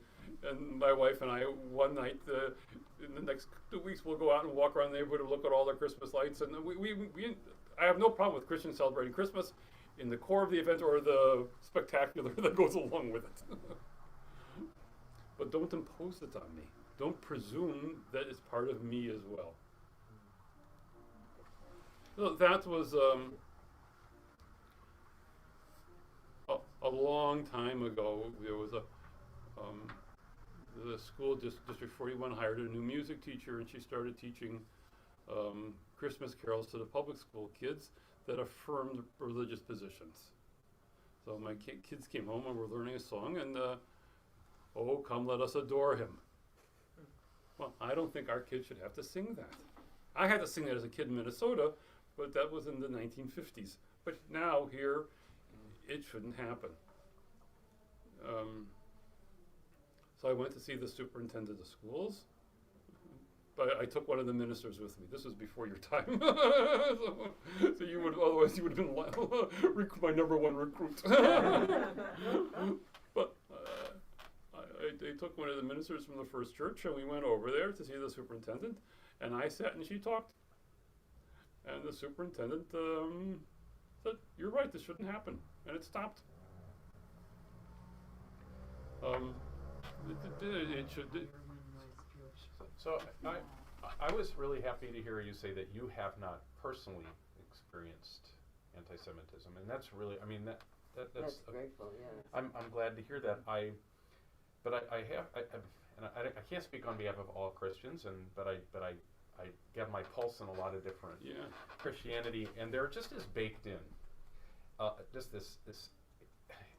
my wife and I, one night in the next 2 weeks, we'll go out and walk around the neighborhood and look at all the Christmas lights. And I have no problem with Christians celebrating Christmas in the core of the event or the spectacular that goes along with it. But don't impose it on me. Don't presume that it's part of me as well. So that was a long time ago. There was the school District 41 hired a new music teacher, and she started teaching Christmas carols to the public school kids that affirmed religious positions. So my kids came home and were learning a song, and "Oh, come let us adore him." Well, I don't think our kids should have to sing that. I had to sing that as a kid in Minnesota, but that was in the 1950s. But now here it shouldn't happen. So I went to see the superintendent of schools, but I took one of the ministers with me. This was before your time, so you would otherwise you would have been my number one recruit. But I took one of the ministers from the first church, and we went over there to see the superintendent, and I sat and she talked, and the superintendent said, "You're right. This shouldn't happen," and it stopped. It should. So I was really happy to hear you say that you have not personally experienced anti-Semitism, and that's really, I mean, that's grateful, yeah. I'm glad to hear that. I can't speak on behalf of all Christians, but I get my pulse in a lot of different Christianity, and they're just as baked in, just this.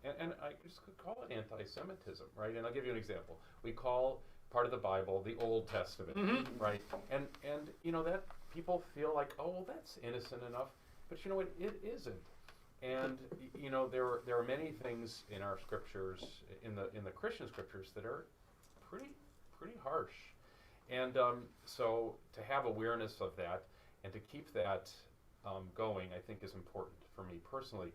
And I just could call it anti-Semitism, right? And I'll give you an example. We call part of the Bible the Old Testament, right? And you know that people feel like, oh, well, that's innocent enough, but you know what? It isn't. And you know there are many things in our scriptures, in the Christian scriptures, that are pretty harsh. And so to have awareness of that and to keep that going, I think is important for me personally.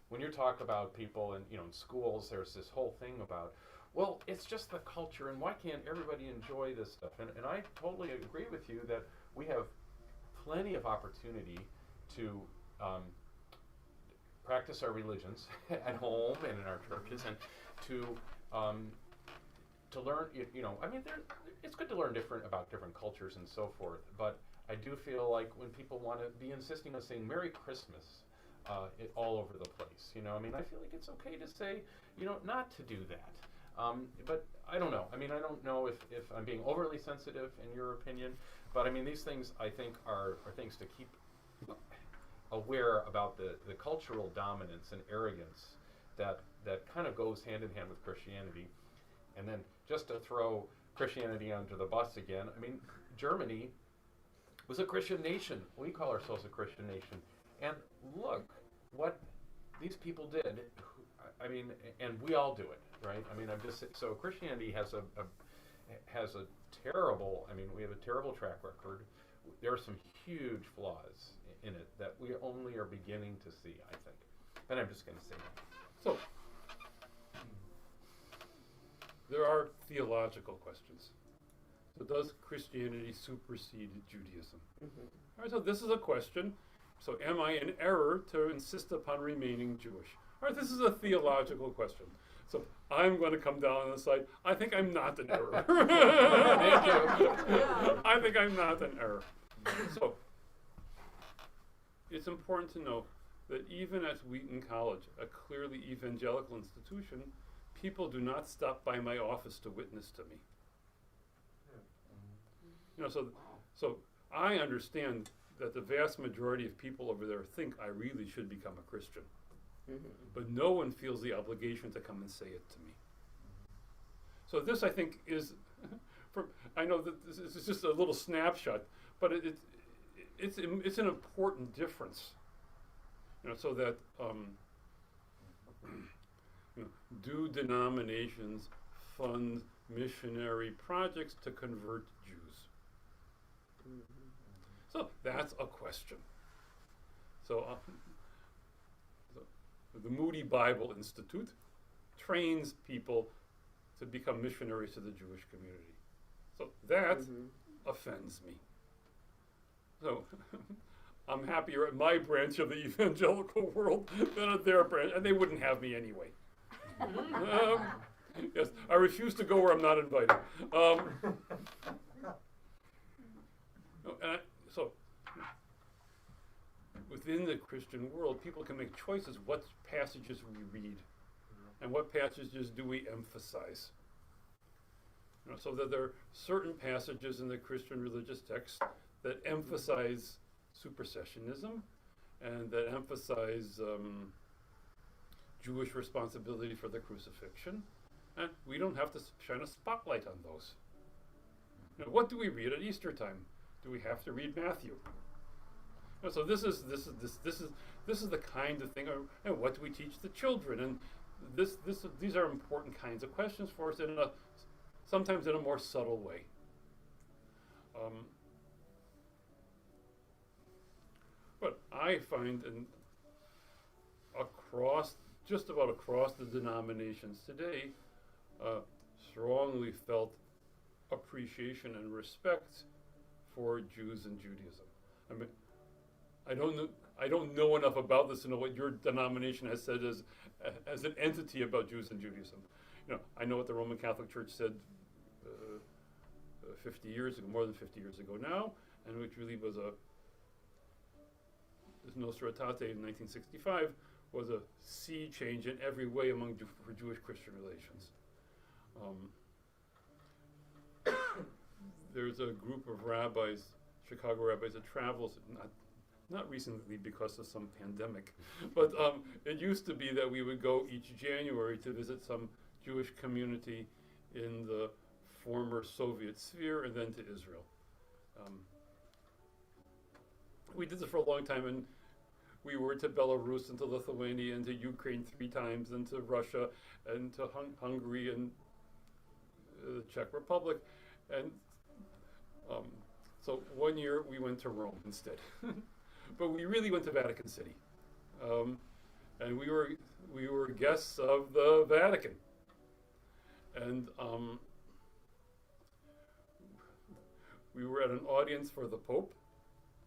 When you talk about people in schools, there's this whole thing about, well, it's just the culture, and why can't everybody enjoy this stuff? And I totally agree with you that we have plenty of opportunity to practice our religions at home and in our churches, and to learn. I mean, it's good to learn about different cultures and so forth. But I do feel like when people want to be insisting on saying Merry Christmas all over the place, I mean, I feel like it's okay to say, not to do that. But I don't know. I mean, I don't know if I'm being overly sensitive in your opinion, but I mean, these things I think are things to keep aware about the cultural dominance and arrogance that kind of goes hand in hand with Christianity. And then just to throw Christianity under the bus again, I mean, Germany was a Christian nation. We call ourselves a Christian nation. And look what these people did. I mean, and we all do it, right? I mean, so Christianity has a terrible. I mean, we have a terrible track record. There are some huge flaws in it that we only are beginning to see, I think. And I'm just going to say that. So there are theological questions. So does Christianity supersede Judaism? All right, so this is a question. So am I in error to insist upon remaining Jewish? All right, this is a theological question. So I'm going to come down on the side. I think I'm not in error. Thank you. I think I'm not in error. So it's important to know that even at Wheaton College, a clearly evangelical institution, people do not stop by my office to witness to me. So I understand that the vast majority of people over there think I really should become a Christian. But no one feels the obligation to come and say it to me. So this, I think, is, I know that this is just a little snapshot, but it's an important difference. So that do denominations fund missionary projects to convert Jews? So that's a question. So the Moody Bible Institute trains people to become missionaries to the Jewish community. So that offends me. So I'm happier at my branch of the evangelical world than at their branch, and they wouldn't have me anyway. Yes, I refuse to go where I'm not invited. So within the Christian world, people can make choices what passages we read and what passages do we emphasize. So that there are certain passages in the Christian religious text that emphasize supersessionism and that emphasize Jewish responsibility for the crucifixion, and we don't have to shine a spotlight on those. What do we read at Easter time? Do we have to read Matthew? So this is the kind of thing. And what do we teach the children? And these are important kinds of questions for us, sometimes in a more subtle way. But I find just about across the denominations today, strongly felt appreciation and respect for Jews and Judaism. I mean, I don't know enough about this to know what your denomination has said as an entity about Jews and Judaism. I know what the Roman Catholic Church said 50 years ago, more than 50 years ago now, and which really was this Nostra Aetate in 1965 was a sea change in every way for Jewish-Christian relations. There's a group of rabbis, Chicago rabbis, that travels, not recently because of some pandemic, but it used to be that we would go each January to visit some Jewish community in the former Soviet sphere and then to Israel. We did this for a long time, and we were to Belarus and to Lithuania and to Ukraine 3 times and to Russia and to Hungary and the Czech Republic. And so one year we went to Rome instead. But we really went to Vatican City. And we were guests of the Vatican. And we were at an audience for the Pope.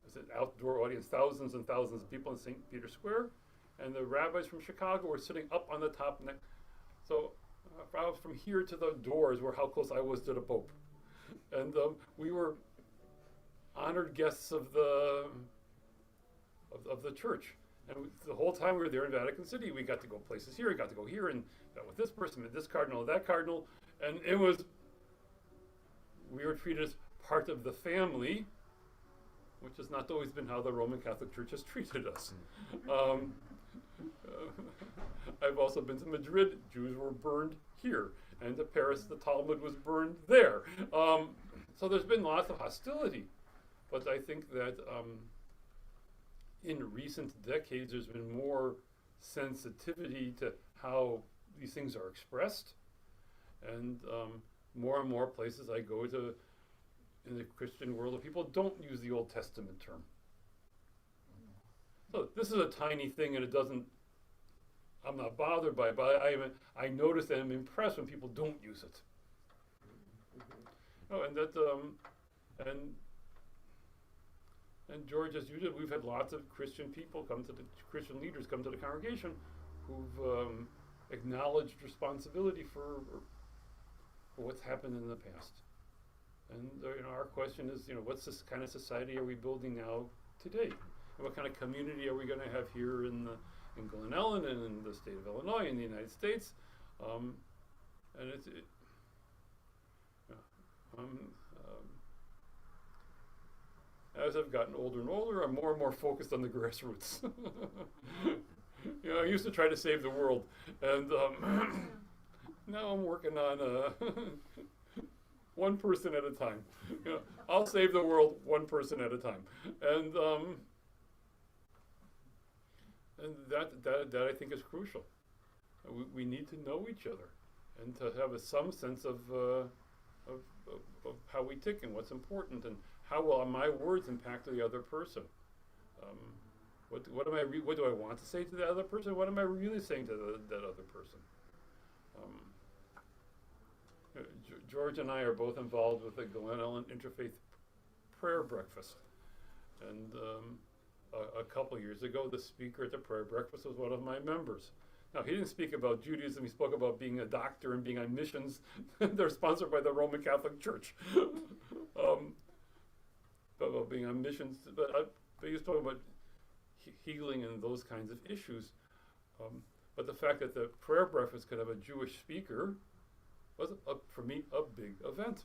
It was an outdoor audience, thousands and thousands of people in St. Peter's Square. And the rabbis from Chicago were sitting up on the top. So from here to the doors were how close I was to the Pope. And we were honored guests of the church. And the whole time we were there in Vatican City, we got to go places here, we got to go here, and met with this person, with this cardinal, that cardinal. And we were treated as part of the family, which has not always been how the Roman Catholic Church has treated us. I've also been to Madrid. Jews were burned here. And to Paris, the Talmud was burned there. So there's been lots of hostility. But I think that in recent decades, there's been more sensitivity to how these things are expressed. And more places I go to in the Christian world, people don't use the Old Testament term. So this is a tiny thing, and I'm not bothered by it, but I notice and I'm impressed when people don't use it. And George, as you did, we've had lots of Christian leaders come to the congregation who've acknowledged responsibility for what's happened in the past. And our question is, what's this kind of society are we building now today? And what kind of community are we going to have here in Glen Ellen and in the state of Illinois, in the United States? As I've gotten older and older, I'm more and more focused on the grassroots. I used to try to save the world, and now I'm working on one person at a time. I'll save the world one person at a time, and that I think is crucial. We need to know each other, and to have some sense of how we tick and what's important, and how will my words impact the other person. What do I want to say to the other person? What am I really saying to that other person? George and I are both involved with the Glen Ellen Interfaith Prayer Breakfast. And a couple years ago, the speaker at the prayer breakfast was one of my members. Now, he didn't speak about Judaism. He spoke about being a doctor and being on missions. They're sponsored by the Roman Catholic Church. About being on missions. But he was talking about healing and those kinds of issues. But the fact that the prayer breakfast could have a Jewish speaker was, for me, a big event.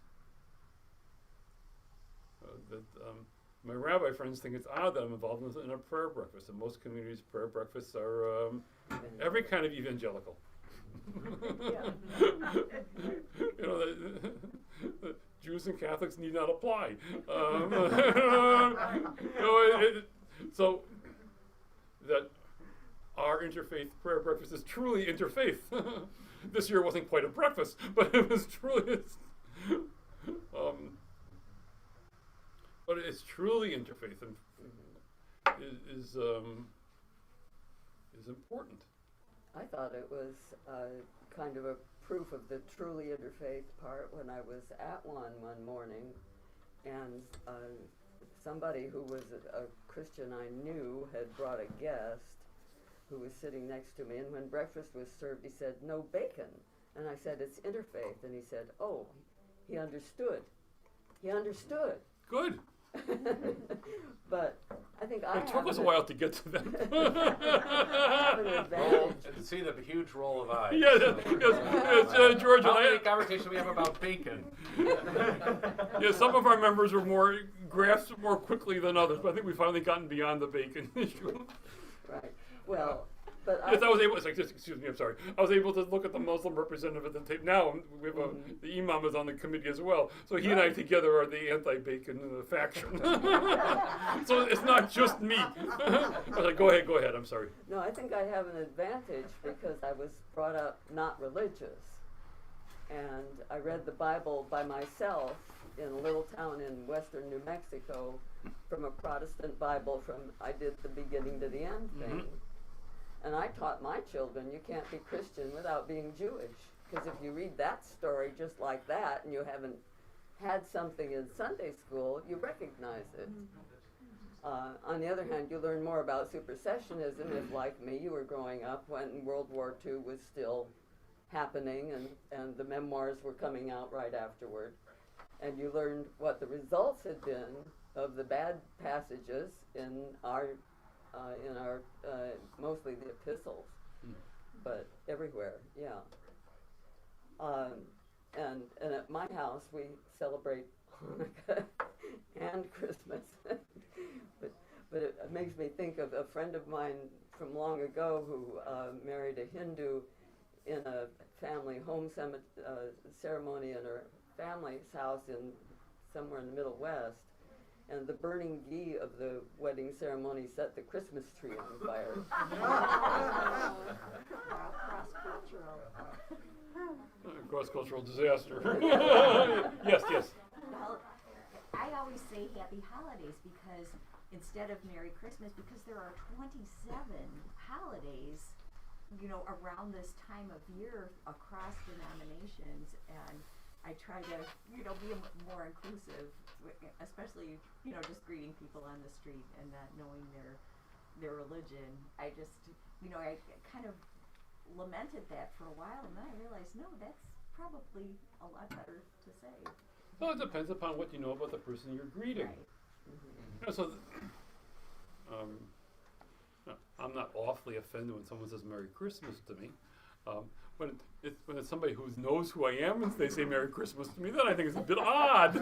My rabbi friends think it's odd that I'm involved in a prayer breakfast. In most communities, prayer breakfasts are every kind of evangelical. The Jews and Catholics need not apply. So that our interfaith prayer breakfast is truly interfaith. This year wasn't quite a breakfast, but it was truly. But it's truly interfaith and is important. I thought it was kind of a proof of the truly interfaith part when I was at one morning, and somebody who was a Christian I knew had brought a guest who was sitting next to me, and when breakfast was served, he said, "No bacon." And I said, "It's interfaith." And he said, "Oh, he understood. He understood." Good. But I think It took us a while to get to that. have an advantage. And see the huge roll of eyes. Yes, George and How many I. conversations we have about bacon? Yeah, some of our members were more grasped more quickly than others, but I think we've finally gotten beyond the bacon issue. Right. Well, but Yes, I was able. Excuse me. I'm sorry. I was able to look at the Muslim representative at the tape. Now we have the imam is on the committee as well. So he and I together are the anti-bacon faction. So it's not just me. I was like, go ahead. I'm sorry. No, I think I have an advantage because I was brought up not religious. And I read the Bible by myself in a little town in western New Mexico from a Protestant Bible I did the beginning to the end thing. And I taught my children you can't be Christian without being Jewish. Because if you read that story just like that and you haven't had something in Sunday school, you recognize it. On the other hand, you learn more about supersessionism if, like me, you were growing up when World War II was still happening and the memoirs were coming out right afterward. And you learned what the results had been of the bad passages in our mostly the epistles, but everywhere, yeah. And at my house we celebrate Hanukkah and Christmas, but it makes me think of a friend of mine from long ago who married a Hindu in a family home ceremony in her family's house in somewhere in the Middle West. And the burning ghee of the wedding ceremony set the Christmas tree on fire. Cross-cultural disaster. Yes. Well, I always say happy holidays because instead of Merry Christmas, because there are 27 holidays, around this time of year across denominations, and I try to, be more inclusive, especially, just greeting people on the street and not knowing their religion. I just, I kind of lamented that for a while, and then I realized, no, that's probably a lot better to say. Well, it depends upon what you know about the person you're greeting. Right. I'm not awfully offended when someone says Merry Christmas to me. When it's somebody who knows who I am and they say Merry Christmas to me, then I think it's a bit odd.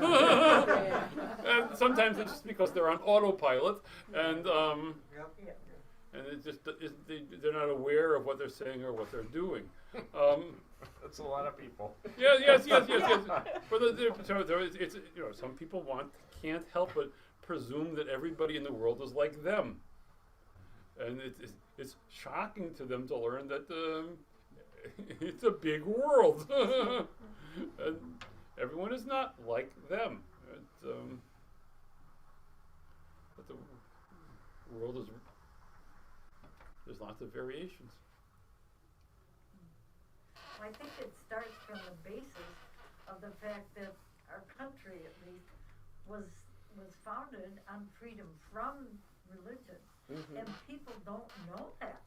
And sometimes it's just because they're on autopilot and it just they're not aware of what they're saying or what they're doing. That's a lot of people. Yes. But it's some people can't help but presume that everybody in the world is like them, and it's shocking to them to learn that it's a big world, and everyone is not like them. But the world is. There's lots of variations. I think it starts from the basis of the fact that our country, at least, was founded on freedom from religion, and people don't know that.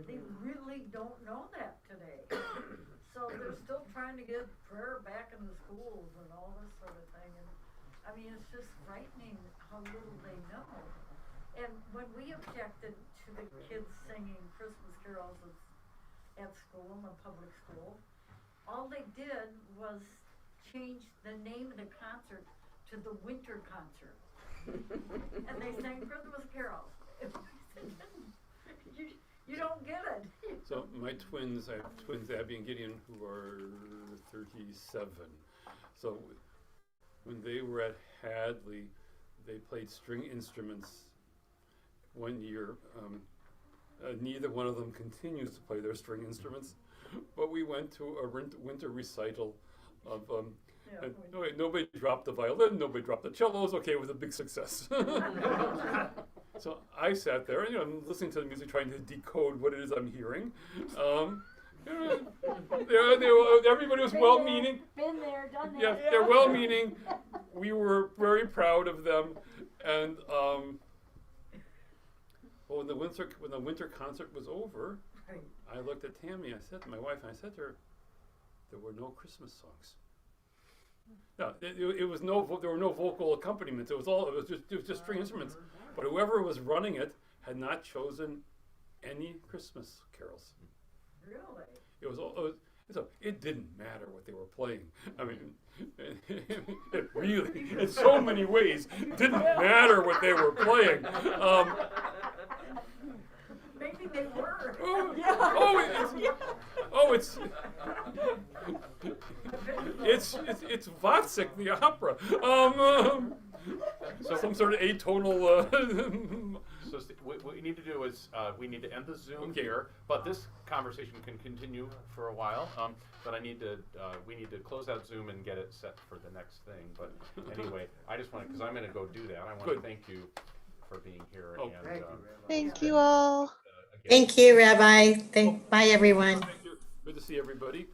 They really don't know that today. So they're still trying to get prayer back in the schools and all this sort of thing. And I mean, it's just frightening how little they know. And when we objected to the kids singing Christmas carols at school, in the public school, all they did was change the name of the concert to the winter concert. And they sang Christmas carols. You don't get it. So my twins, I have twins, Abby and Gideon, who are 37. So when they were at Hadley, they played string instruments one year. Neither one of them continues to play their string instruments, but we went to a winter recital of. And nobody dropped the violin, nobody dropped the cellos. Okay, it was a big success. So I sat there, and I'm listening to the music, trying to decode what it is I'm hearing. Everybody was well-meaning. Been there, done that. Yeah, they're well-meaning. We were very proud of them, and when the winter concert was over, I looked at Tammy. I said to my wife, and I said to her, "There were no Christmas songs." No, it was there were no vocal accompaniments. It was just string instruments. But whoever was running it had not chosen any Christmas carols. Really? It was all. So it didn't matter what they were playing. I mean, it really, in so many ways, didn't matter what they were playing. Maybe they were. It's Wozzeck, the opera. So some sort of atonal. So what we need to do is we need to end the Zoom here, but this conversation can continue for a while. But we need to close out Zoom and get it set for the next thing. But anyway, I just want to, because I'm going to go do that. I want to thank you for being here. Oh, And, Thank you all. Thank you, Rabbi. Bye, everyone. Good to see everybody.